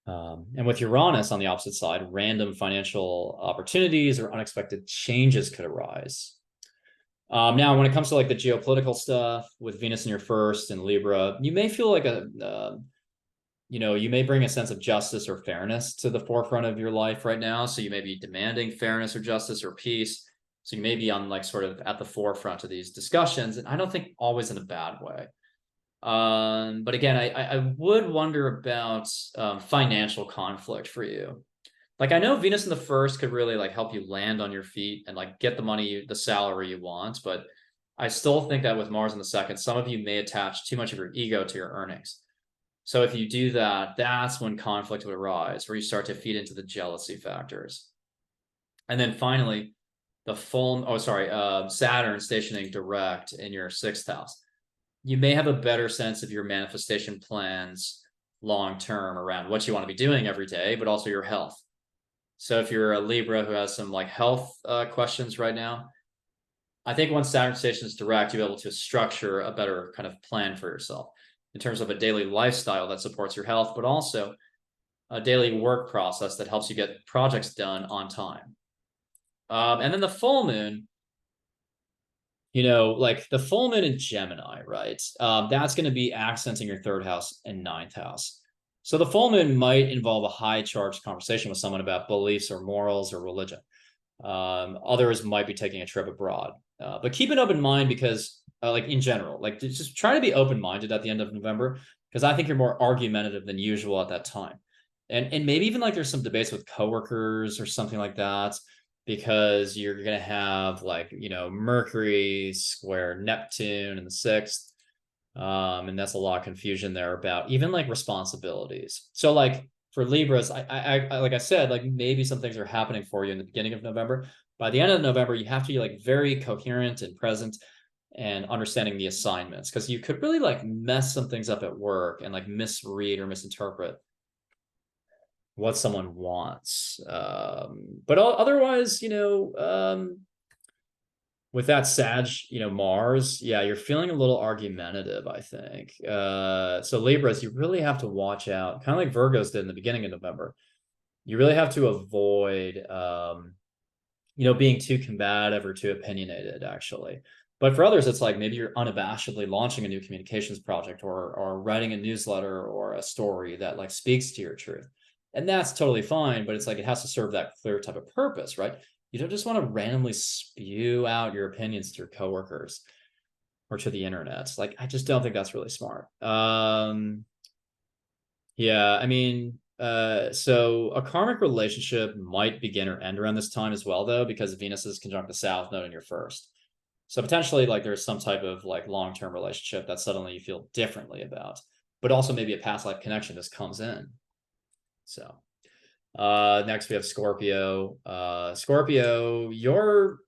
And with Uranus on the opposite side, random financial opportunities or unexpected changes could arise. Now, when it comes to like the geopolitical stuff with Venus in your 1st and Libra, you may feel like you know, you may bring a sense of justice or fairness to the forefront of your life right now. So you may be demanding fairness or justice or peace. So you may be on like sort of at the forefront of these discussions. And I don't think always in a bad way. But again, I would wonder about financial conflict for you. Like, I know Venus in the 1st could really like help you land on your feet and like get the money, the salary you want. But I still think that with Mars in the 2nd, some of you may attach too much of your ego to your earnings. So if you do that, that's when conflict would arise, where you start to feed into the jealousy factors. And then finally, Saturn stationing direct in your 6th house. You may have a better sense of your manifestation plans long-term around what you want to be doing every day, but also your health. So if you're a Libra who has some like health questions right now, I think once Saturn stations direct, you'll be able to structure a better kind of plan for yourself in terms of a daily lifestyle that supports your health, but also a daily work process that helps you get projects done on time. And then the full moon, you know, like the full moon in Gemini, right? That's going to be accenting your 3rd house and 9th house. So the full moon might involve a high charged conversation with someone about beliefs or morals or religion. Others might be taking a trip abroad. But keep an open mind because like in general, like just try to be open-minded at the end of November, because I think you're more argumentative than usual at that time. And maybe even like there's some debates with coworkers or something like that, because you're going to have like, you know, Mercury square Neptune in the 6th. And that's a lot of confusion there about even like responsibilities. So like for Libras, I like I said, like maybe some things are happening for you in the beginning of November. By the end of November, you have to be like very coherent and present and understanding the assignments, because you could really like mess some things up at work and like misread or misinterpret what someone wants. But otherwise, you know, with that Sag, Mars, yeah, you're feeling a little argumentative, I think. So Libras, you really have to watch out, kind of like Virgos did in the beginning of November. You really have to avoid, being too combative or too opinionated, actually. But for others, it's like maybe you're unabashedly launching a new communications project or writing a newsletter or a story that like speaks to your truth. And that's totally fine, but it's like it has to serve that clear type of purpose, right? You don't just want to randomly spew out your opinions to your coworkers or to the internet. Like, I just don't think that's really smart. Yeah, I mean, so a karmic relationship might begin or end around this time as well, though, because Venus is conjunct the South Node in your first. So potentially, like, there's some type of like long-term relationship that suddenly you feel differently about, but also maybe a past life connection just comes in. So next we have Scorpio. Scorpio, your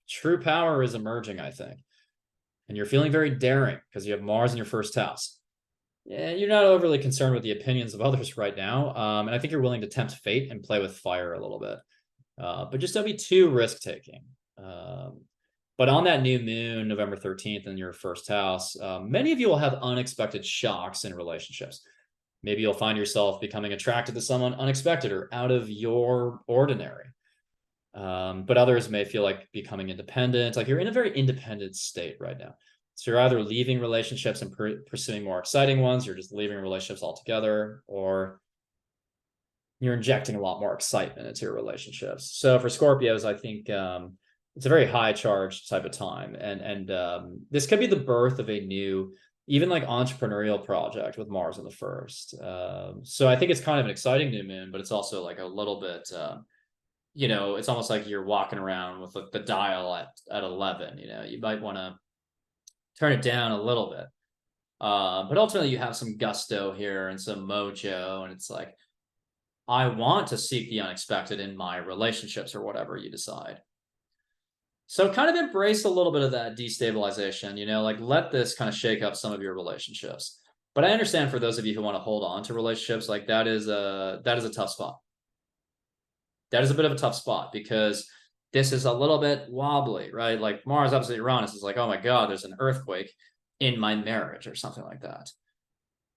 true power is emerging, I think. And you're feeling very daring because you have Mars in your first house. Yeah, you're not overly concerned with the opinions of others right now. And I think you're willing to tempt fate and play with fire a little bit. But just don't be too risk-taking. But on that new moon, November 13th, in your first house, many of you will have unexpected shocks in relationships. Maybe you'll find yourself becoming attracted to someone unexpected or out of your ordinary. But others may feel like becoming independent. Like you're in a very independent state right now. So you're either leaving relationships and pursuing more exciting ones, you're just leaving relationships altogether, or you're injecting a lot more excitement into your relationships. So for Scorpios, I think it's a very high charge type of time. And this could be the birth of a new, even like entrepreneurial project with Mars in the first. So I think it's kind of an exciting new moon, but it's also like a little bit, it's almost like you're walking around with the dial at 11, you might want to turn it down a little bit. But ultimately you have some gusto here and some mojo, and it's like, I want to seek the unexpected in my relationships or whatever you decide. So kind of embrace a little bit of that destabilization, like let this kind of shake up some of your relationships. But I understand for those of you who want to hold on to relationships, like that is a tough spot. That is a bit of a tough spot because this is a little bit wobbly, right? Like Mars opposite Uranus is like, oh my God, there's an earthquake in my marriage or something like that.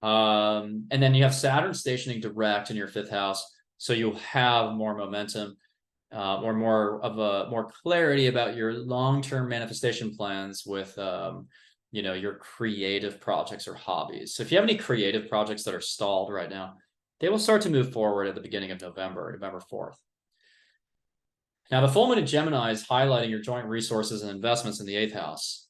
And then you have Saturn stationing direct in your fifth house. So you'll have more momentum or more clarity about your long-term manifestation plans with, your creative projects or hobbies. So if you have any creative projects that are stalled right now, they will start to move forward at the beginning of November 4th. Now, the full moon in Gemini is highlighting your joint resources and investments in the 8th house.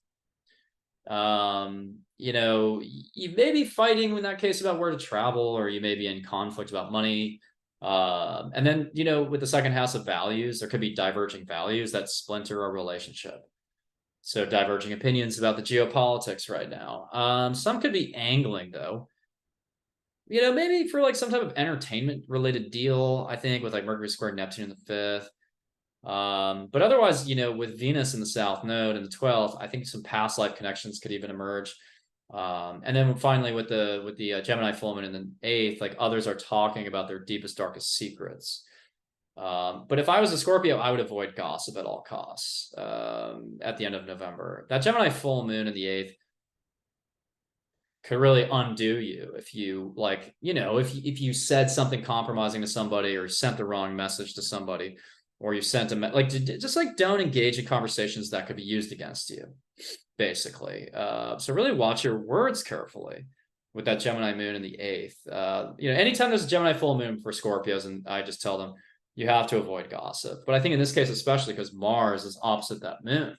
You may be fighting in that case about where to travel, or you may be in conflict about money. And then, with the second house of values, there could be diverging values that splinter a relationship. So diverging opinions about the geopolitics right now. Some could be angling though. Maybe for like some type of entertainment related deal, I think, with like Mercury square Neptune in the 5th. But otherwise, with Venus in the South Node in the 12th, I think some past life connections could even emerge. And then finally with the Gemini full moon in the 8th, like others are talking about their deepest, darkest secrets. But if I was a Scorpio, I would avoid gossip at all costs at the end of November. That Gemini full moon in the 8th could really undo you if you if you said something compromising to somebody or sent the wrong message to somebody, or you sent just like don't engage in conversations that could be used against you, basically. So really watch your words carefully with that Gemini moon in the 8th. Anytime there's a Gemini full moon for Scorpios, and I just tell them you have to avoid gossip. But I think in this case, especially because Mars is opposite that moon.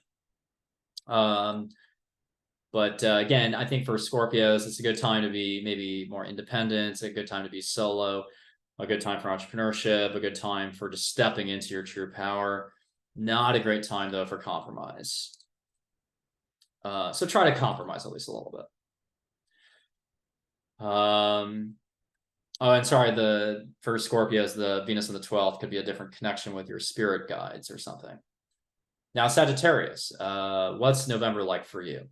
But again, I think for Scorpios, it's a good time to be maybe more independent. It's a good time to be solo, a good time for entrepreneurship, a good time for just stepping into your true power. Not a great time, though, for compromise. So try to compromise at least a little bit. Oh, and sorry, for Scorpios, the Venus in the 12th could be a different connection with your spirit guides or something. Now, Sagittarius, what's November like for you?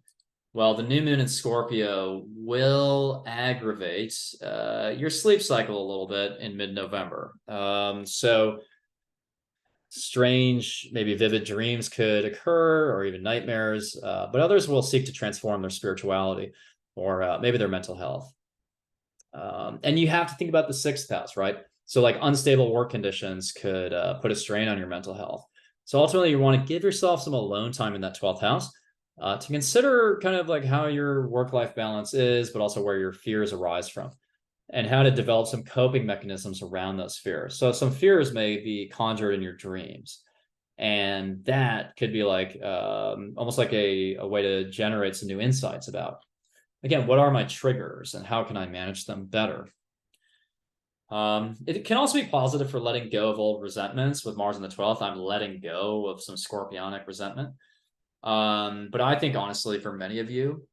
Well, the new moon in Scorpio will aggravate your sleep cycle a little bit in mid-November. So Strange, maybe vivid dreams could occur, or even nightmares, but others will seek to transform their spirituality or maybe their mental health. And you have to think about the 6th house, right? So like unstable work conditions could put a strain on your mental health. So ultimately, you want to give yourself some alone time in that 12th house to consider kind of like how your work-life balance is, but also where your fears arise from, and how to develop some coping mechanisms around those fears. So some fears may be conjured in your dreams. And that could be like almost like a way to generate some new insights about, again, what are my triggers and how can I manage them better? It can also be positive for letting go of old resentments. With Mars in the 12th, I'm letting go of some scorpionic resentment. But I think honestly, for many of you,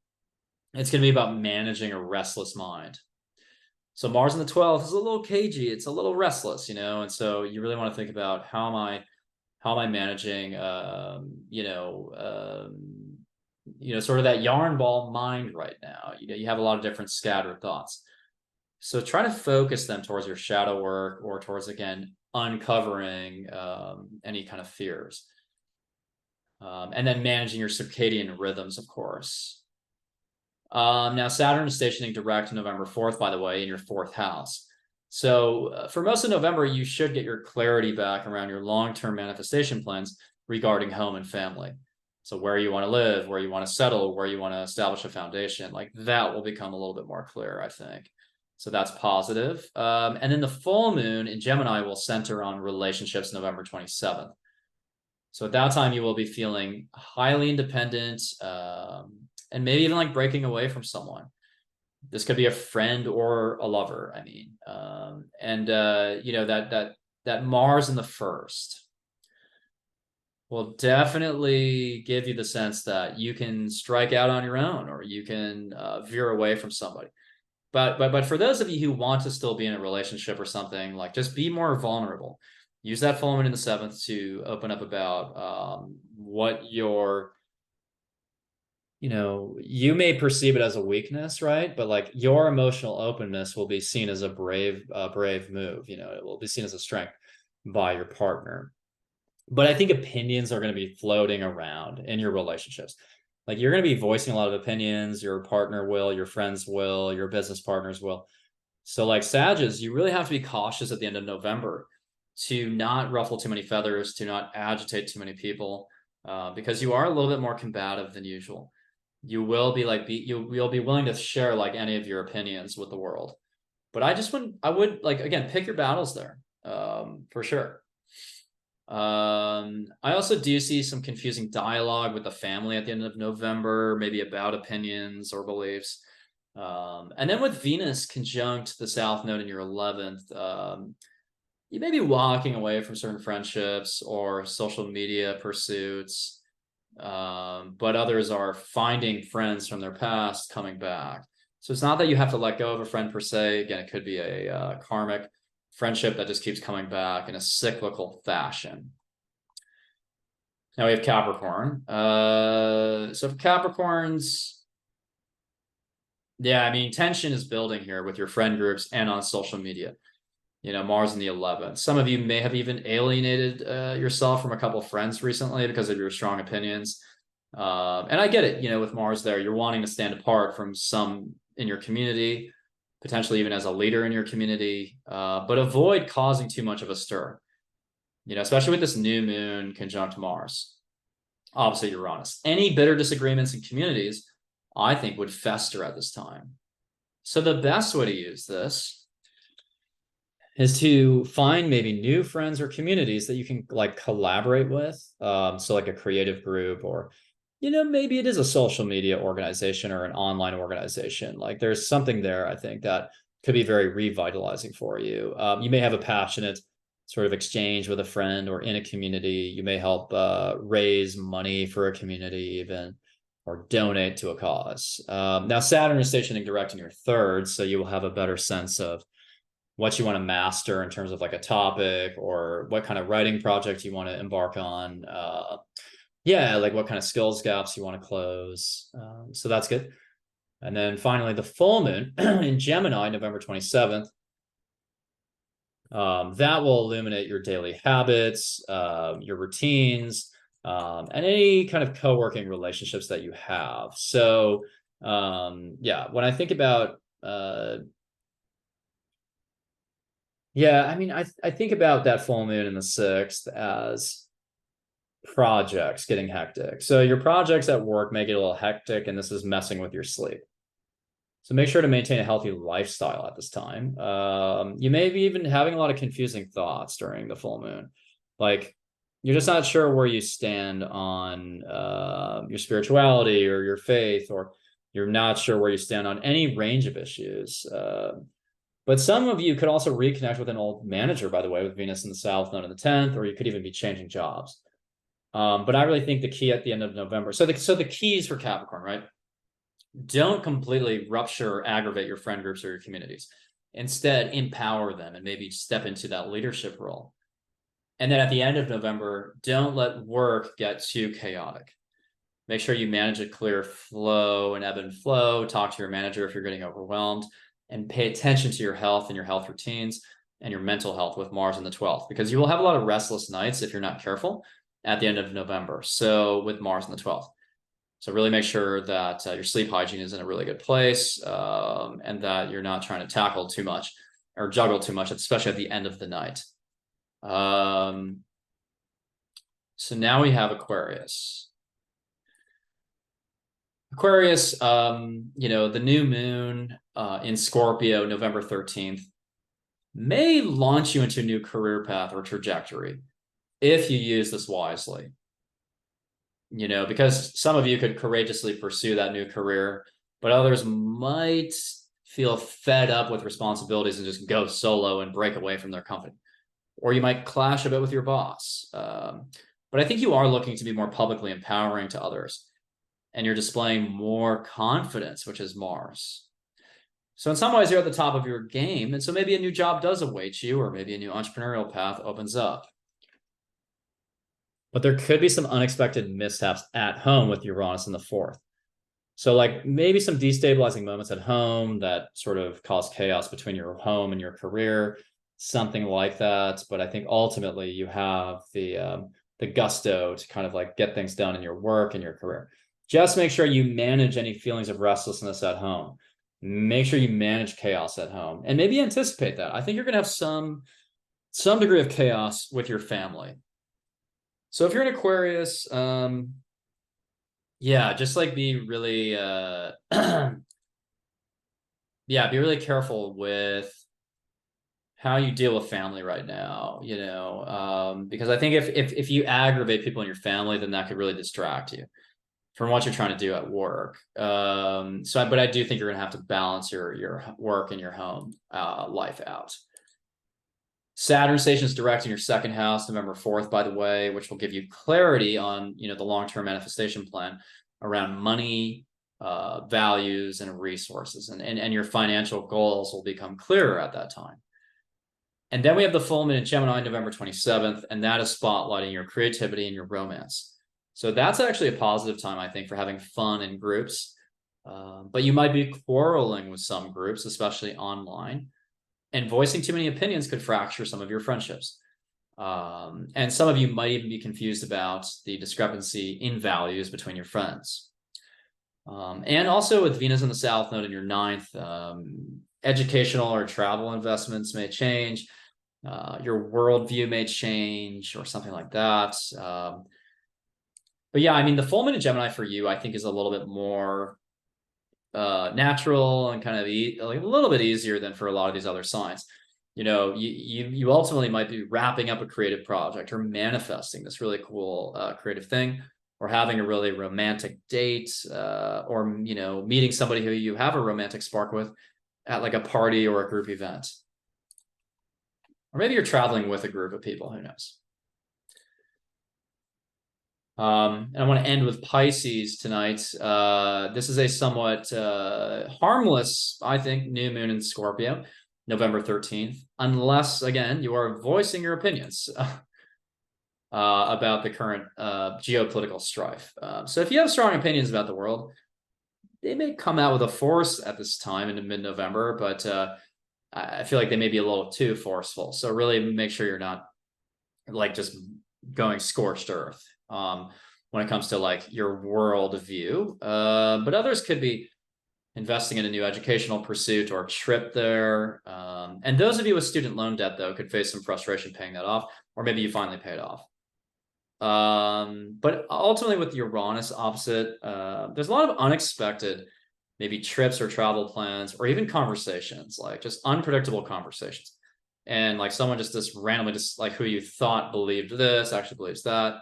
it's going to be about managing a restless mind. So Mars in the 12th is a little cagey. It's a little restless, and so you really want to think about how am I managing, sort of that yarn ball mind right now. You have a lot of different scattered thoughts. So try to focus them towards your shadow work or towards, again, uncovering any kind of fears. And then managing your circadian rhythms, of course. Now, Saturn is stationing direct November 4th, by the way, in your 4th house. So for most of November, you should get your clarity back around your long-term manifestation plans regarding home and family. So where you want to live, where you want to settle, where you want to establish a foundation, like that will become a little bit more clear, I think. So that's positive. And then the full moon in Gemini will center on relationships November 27th. So at that time, you will be feeling highly independent, and maybe even like breaking away from someone. This could be a friend or a lover, I mean. That Mars in the 1st will definitely give you the sense that you can strike out on your own, or you can veer away from somebody. But for those of you who want to still be in a relationship or something, like just be more vulnerable. Use that full moon in the 7th to open up about what you may perceive it as a weakness, right? But like your emotional openness will be seen as a brave move. It will be seen as a strength by your partner. But I think opinions are going to be floating around in your relationships. Like you're going to be voicing a lot of opinions. Your partner will, your friends will, your business partners will. So like Sagittarius, you really have to be cautious at the end of November to not ruffle too many feathers, to not agitate too many people, because you are a little bit more combative than usual. You will be you'll be willing to share like any of your opinions with the world. But I would like, again, pick your battles there, for sure. I also do see some confusing dialogue with the family at the end of November, maybe about opinions or beliefs. And then with Venus conjunct the South Node in your 11th, you may be walking away from certain friendships or social media pursuits, but others are finding friends from their past coming back. So it's not that you have to let go of a friend per se. Again, it could be a karmic friendship that just keeps coming back in a cyclical fashion. Now we have Capricorn. So for Capricorns, yeah, I mean, tension is building here with your friend groups and on social media. Mars in the 11th. Some of you may have even alienated yourself from a couple of friends recently because of your strong opinions. And I get it, with Mars there, you're wanting to stand apart from some in your community, potentially even as a leader in your community, but avoid causing too much of a stir, especially with this new moon conjunct Mars, opposite Uranus. Any bitter disagreements in communities, I think, would fester at this time. So the best way to use this is to find maybe new friends or communities that you can like collaborate with. So like a creative group, or, maybe it is a social media organization or an online organization. Like there's something there, I think, that could be very revitalizing for you. You may have a passionate sort of exchange with a friend or in a community. You may help raise money for a community even, or donate to a cause. Now Saturn is stationing direct in your 3rd, so you will have a better sense of what you want to master in terms of like a topic, or what kind of writing project you want to embark on. Like what kind of skills gaps you want to close. So that's good. And then finally, the full moon in Gemini, November 27th, That will illuminate your daily habits, your routines, and any kind of co-working relationships that you have. So, yeah, when I think about, yeah, I mean, I think about that full moon in the 6th as projects getting hectic. So your projects at work may get a little hectic, and this is messing with your sleep. So make sure to maintain a healthy lifestyle at this time. You may be even having a lot of confusing thoughts during the full moon. Like you're just not sure where you stand on your spirituality or your faith, or you're not sure where you stand on any range of issues. But some of you could also reconnect with an old manager, by the way, with Venus in the South Node in the 10th, or you could even be changing jobs. But I really think the key at the end of November. So the keys for Capricorn, right? Don't completely rupture or aggravate your friend groups or your communities. Instead, empower them and maybe step into that leadership role. And then at the end of November, don't let work get too chaotic. Make sure you manage a clear flow and ebb and flow. Talk to your manager if you're getting overwhelmed, and pay attention to your health and your health routines and your mental health with Mars in the 12th, because you will have a lot of restless nights if you're not careful at the end of November. So with Mars in the 12th. So really make sure that your sleep hygiene is in a really good place, and that you're not trying to tackle too much or juggle too much, especially at the end of the night. So now we have Aquarius. Aquarius, the new moon in Scorpio, November 13th, may launch you into a new career path or trajectory if you use this wisely. Because some of you could courageously pursue that new career, but others might feel fed up with responsibilities and just go solo and break away from their company. Or you might clash a bit with your boss. But I think you are looking to be more publicly empowering to others, and you're displaying more confidence, which is Mars. So in some ways, you're at the top of your game, and so maybe a new job does await you, or maybe a new entrepreneurial path opens up. But there could be some unexpected mishaps at home with Uranus in the 4th. So like maybe some destabilizing moments at home that sort of cause chaos between your home and your career, something like that. But I think ultimately you have the gusto to kind of like get things done in your work and your career. Just make sure you manage any feelings of restlessness at home. Make sure you manage chaos at home, and maybe anticipate that. I think you're going to have some degree of chaos with your family. So if you're an Aquarius, yeah, just like be really, be really careful with how you deal with family right now, because I think if you aggravate people in your family, then that could really distract you from what you're trying to do at work. But I do think you're going to have to balance your work and your home life out. Saturn station is direct in your 2nd house, November 4th, by the way, which will give you clarity on, the long-term manifestation plan around money, values, and resources. And your financial goals will become clearer at that time. And then we have the full moon in Gemini, November 27th, and that is spotlighting your creativity and your romance. So that's actually a positive time, I think, for having fun in groups. But you might be quarreling with some groups, especially online. And voicing too many opinions could fracture some of your friendships. And some of you might even be confused about the discrepancy in values between your friends. And also with Venus in the South Node in your 9th, educational or travel investments may change. Your worldview may change or something like that. But yeah, I mean, the full moon in Gemini for you, I think, is a little bit more natural and kind of like a little bit easier than for a lot of these other signs. You ultimately might be wrapping up a creative project or manifesting this really cool creative thing, or having a really romantic date, or meeting somebody who you have a romantic spark with at like a party or a group event, or maybe you're traveling with a group of people, who knows. And I want to end with Pisces tonight. This is a somewhat harmless, I think, new moon in Scorpio, November 13th, unless, again, you are voicing your opinions about the current geopolitical strife. So if you have strong opinions about the world, they may come out with a force at this time in mid-November, but I feel like they may be a little too forceful. So really make sure you're not like just going scorched earth when it comes to like your world view. But others could be investing in a new educational pursuit or trip there. And those of you with student loan debt, though, could face some frustration paying that off, or maybe you finally pay it off. But ultimately with Uranus opposite, there's a lot of unexpected maybe trips or travel plans, or even conversations, like just unpredictable conversations. And like someone just randomly, just like who you thought believed this actually believes that.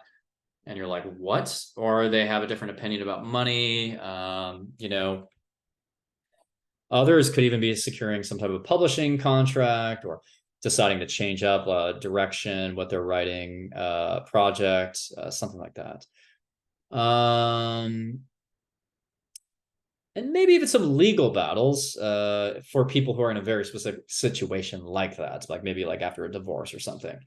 And you're like, what? Or they have a different opinion about money. You know, others could even be securing some type of publishing contract or deciding to change up direction, what they're writing, project, something like that. And maybe even some legal battles for people who are in a very specific situation like that, like maybe like after a divorce or something.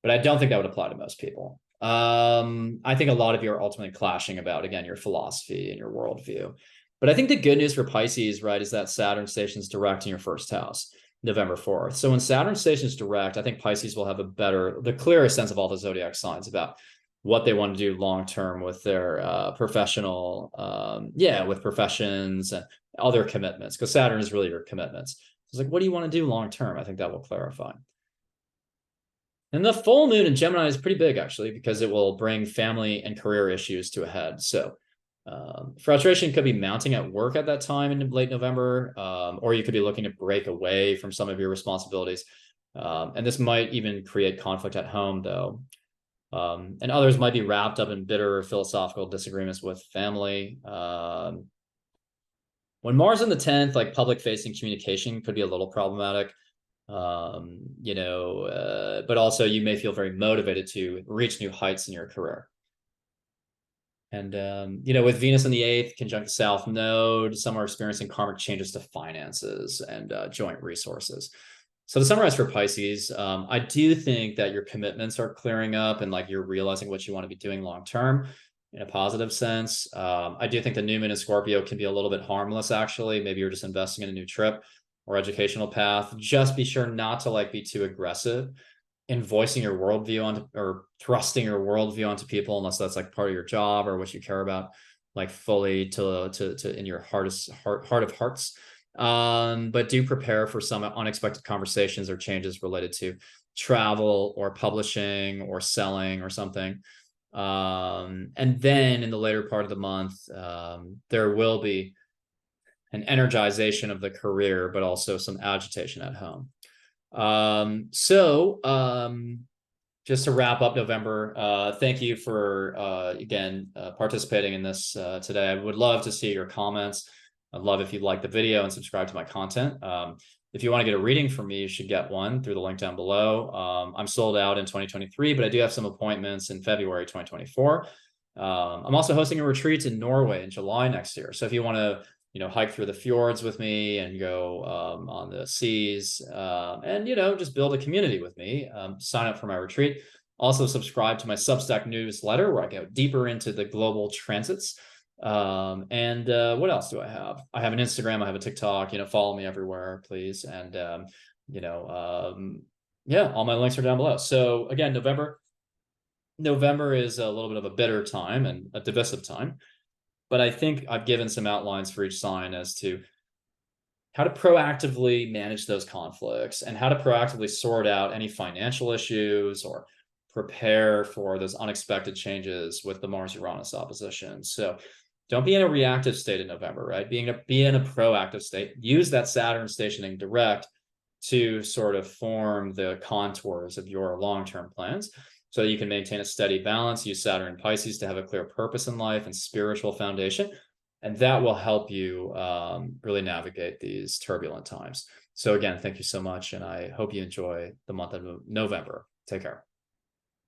But I don't think that would apply to most people. I think a lot of you are ultimately clashing about, again, your philosophy and your worldview. But I think the good news for Pisces, right, is that Saturn stations direct in your first house, November 4th. So when Saturn stations direct, I think Pisces will have the clearest sense of all the zodiac signs about what they want to do long term with their professional, with professions and other commitments, because Saturn is really your commitments. It's like, what do you want to do long term? I think that will clarify. And the full moon in Gemini is pretty big, actually, because it will bring family and career issues to a head. So frustration could be mounting at work at that time in late November, or you could be looking to break away from some of your responsibilities. And this might even create conflict at home, though. And others might be wrapped up in bitter philosophical disagreements with family. When Mars in the 10th, like public facing communication could be a little problematic. You know, but also you may feel very motivated to reach new heights in your career. And, you know, with Venus in the 8th, conjunct the South Node, some are experiencing karmic changes to finances and joint resources. So to summarize for Pisces, I do think that your commitments are clearing up and like you're realizing what you want to be doing long term in a positive sense. I do think the new moon in Scorpio can be a little bit harmless, actually. Maybe you're just investing in a new trip or educational path. Just be sure not to like be too aggressive in voicing your worldview onto, or thrusting your worldview onto people, unless that's like part of your job or what you care about, like fully to in your heart of hearts. But do prepare for some unexpected conversations or changes related to travel or publishing or selling or something. And then in the later part of the month, there will be an energization of the career, but also some agitation at home. Just to wrap up November, thank you for, again, participating in this today. I would love to see your comments. I'd love if you like the video and subscribe to my content. If you want to get a reading from me, you should get one through the link down below. I'm sold out in 2023, but I do have some appointments in February 2024. I'm also hosting a retreat in Norway in July next year. So if you want to, you know, hike through the fjords with me and go on the seas and, you know, just build a community with me, sign up for my retreat. Also subscribe to my Substack newsletter where I go deeper into the global transits. What else do I have? I have an Instagram, I have a TikTok, you know, follow me everywhere, please. And, you know, yeah, all my links are down below. So again, November is a little bit of a bitter time and a divisive time. But I think I've given some outlines for each sign as to how to proactively manage those conflicts and how to proactively sort out any financial issues or prepare for those unexpected changes with the Mars-Uranus opposition. So don't be in a reactive state in November, right? Be in a proactive state. Use that Saturn stationing direct to sort of form the contours of your long-term plans, so you can maintain a steady balance. Use Saturn and Pisces to have a clear purpose in life and spiritual foundation. And that will help you really navigate these turbulent times. So again, thank you so much. And I hope you enjoy the month of November. Take care.